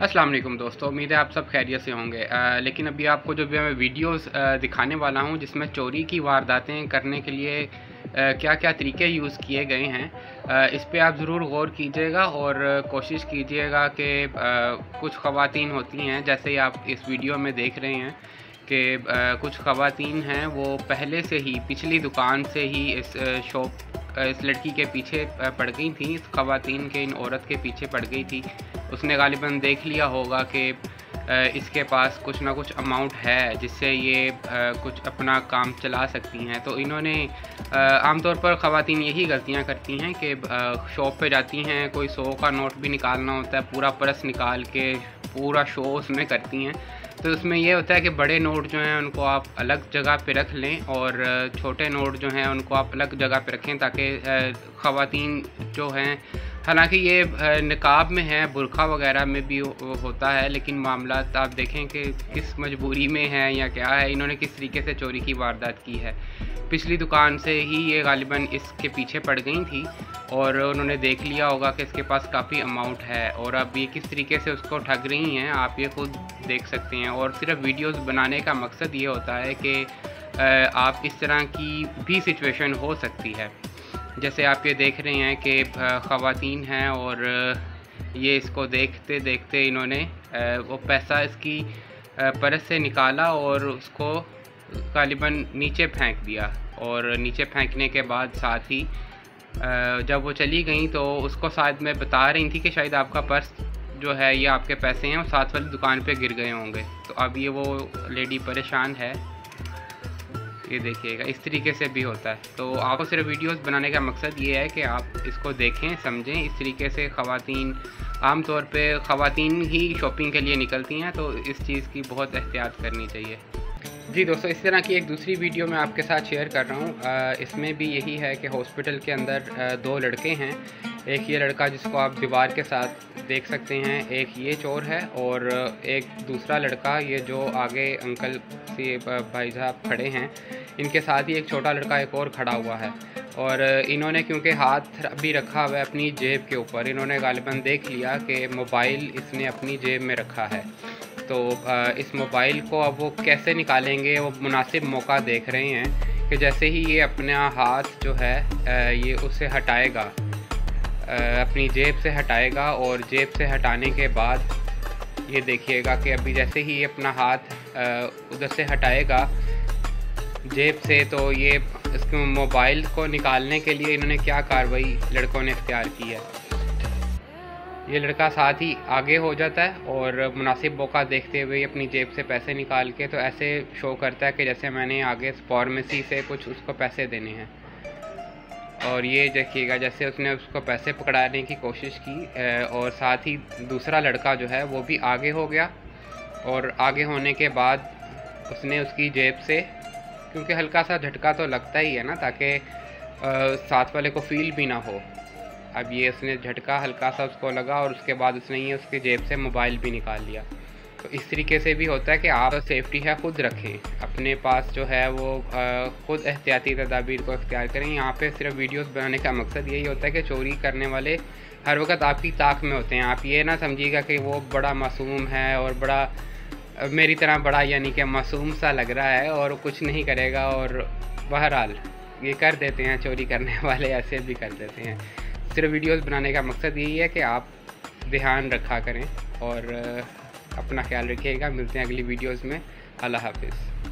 अस्सलाम वालेकुम दोस्तों, उम्मीद है आप सब खैरियत से होंगे। लेकिन अभी आपको जो भी मैं वीडियोस दिखाने वाला हूं जिसमें चोरी की वारदातें करने के लिए क्या क्या तरीके यूज़ किए गए हैं, इस पे आप ज़रूर गौर कीजिएगा और कोशिश कीजिएगा कि कुछ ख़वातीन होती हैं, जैसे ही आप इस वीडियो में देख रहे हैं कि कुछ ख़वातीन हैं वो पहले से ही पिछली दुकान से ही इस लड़की के पीछे पड़ गई थी। इस ख़वातीन के इन औरत के पीछे पड़ गई थी। उसने गालिबन देख लिया होगा कि इसके पास कुछ ना कुछ अमाउंट है जिससे ये कुछ अपना काम चला सकती हैं। तो इन्होंने आमतौर पर ख़वातीन यही गलतियां करती हैं कि शॉप पे जाती हैं, कोई 100 का नोट भी निकालना होता है, पूरा पर्स निकाल के पूरा शो उसमें करती हैं। तो उसमें ये होता है कि बड़े नोट जो हैं उनको आप अलग जगह पे रख लें और छोटे नोट जो हैं उनको आप अलग जगह पे रखें, ताकि ख़वातीन जो हैं, हालांकि ये निकाब में है, बुरखा वगैरह में भी होता है, लेकिन मामला आप देखें कि किस मजबूरी में है या क्या है, इन्होंने किस तरीके से चोरी की वारदात की है। पिछली दुकान से ही ये गालिबन इसके पीछे पड़ गई थी और उन्होंने देख लिया होगा कि इसके पास काफ़ी अमाउंट है और अब ये किस तरीके से उसको ठग रही हैं आप ये खुद देख सकते हैं। और सिर्फ वीडियोस बनाने का मकसद ये होता है कि आप इस तरह की भी सिचुएशन हो सकती है। जैसे आप ये देख रहे हैं कि ख़वातीन हैं और ये इसको देखते देखते इन्होंने वो पैसा इसकी पर्स से निकाला और उसको गालिबन नीचे फेंक दिया। और नीचे फेंकने के बाद साथ ही जब वो चली गई तो उसको शायद में बता रही थी कि शायद आपका पर्स जो है ये आपके पैसे हैं और साथ वाली दुकान पे गिर गए होंगे। तो अब ये वो लेडी परेशान है, ये देखिएगा इस तरीके से भी होता है। तो आपको सिर्फ वीडियोस बनाने का मकसद ये है कि आप इसको देखें, समझें। इस तरीके से ख़वातीन, आम तौर पे ख़वातीन ही शॉपिंग के लिए निकलती हैं, तो इस चीज़ की बहुत एहतियात करनी चाहिए। जी दोस्तों, इस तरह की एक दूसरी वीडियो मैं आपके साथ शेयर कर रहा हूँ। इसमें भी यही है कि हॉस्पिटल के अंदर दो लड़के हैं। एक ये लड़का जिसको आप दीवार के साथ देख सकते हैं, एक ये चोर है और एक दूसरा लड़का ये जो आगे अंकल से भाई साहब खड़े हैं, इनके साथ ही एक छोटा लड़का एक और खड़ा हुआ है। और इन्होंने क्योंकि हाथ भी रखा हुआ है अपनी जेब के ऊपर, इन्होंने गालिबन देख लिया कि मोबाइल इसने अपनी जेब में रखा है। तो इस मोबाइल को अब वो कैसे निकालेंगे, वो मुनासिब मौका देख रहे हैं कि जैसे ही ये अपना हाथ जो है ये उससे हटाएगा, अपनी जेब से हटाएगा और जेब से हटाने के बाद ये देखिएगा कि अभी जैसे ही ये अपना हाथ उधर से हटाएगा जेब से, तो ये इसको मोबाइल को निकालने के लिए इन्होंने क्या कार्रवाई लड़कों ने इख्तियार की है। ये लड़का साथ ही आगे हो जाता है और मुनासिब मौका देखते हुए अपनी जेब से पैसे निकाल के, तो ऐसे शो करता है कि जैसे मैंने आगे फार्मेसी से कुछ उसको पैसे देने हैं। और ये देखिएगा जैसे उसने उसको पैसे पकड़ाने की कोशिश की और साथ ही दूसरा लड़का जो है वो भी आगे हो गया। और आगे होने के बाद उसने उसकी जेब से, क्योंकि हल्का सा झटका तो लगता ही है ना, ताकि साथ वाले को फील भी ना हो। अब ये उसने झटका हल्का सा उसको लगा और उसके बाद उसने ये उसके जेब से मोबाइल भी निकाल लिया। तो इस तरीके से भी होता है कि आप सेफ्टी है खुद रखें, अपने पास जो है वो खुद एहतियाती तदाबीर को इख्तियार करें। यहाँ पे सिर्फ वीडियोस बनाने का मकसद यही होता है कि चोरी करने वाले हर वक्त आपकी ताक में होते हैं। आप ये ना समझिएगा कि वो बड़ा मासूम है और बड़ा मेरी तरह बड़ा यानी कि मासूम सा लग रहा है और कुछ नहीं करेगा, और बहरहाल ये कर देते हैं, चोरी करने वाले ऐसे भी कर देते हैं। सिर्फ वीडियोस बनाने का मकसद यही है कि आप ध्यान रखा करें और अपना ख्याल रखिएगा। मिलते हैं अगली वीडियोस में। अल्लाह हाफिज़।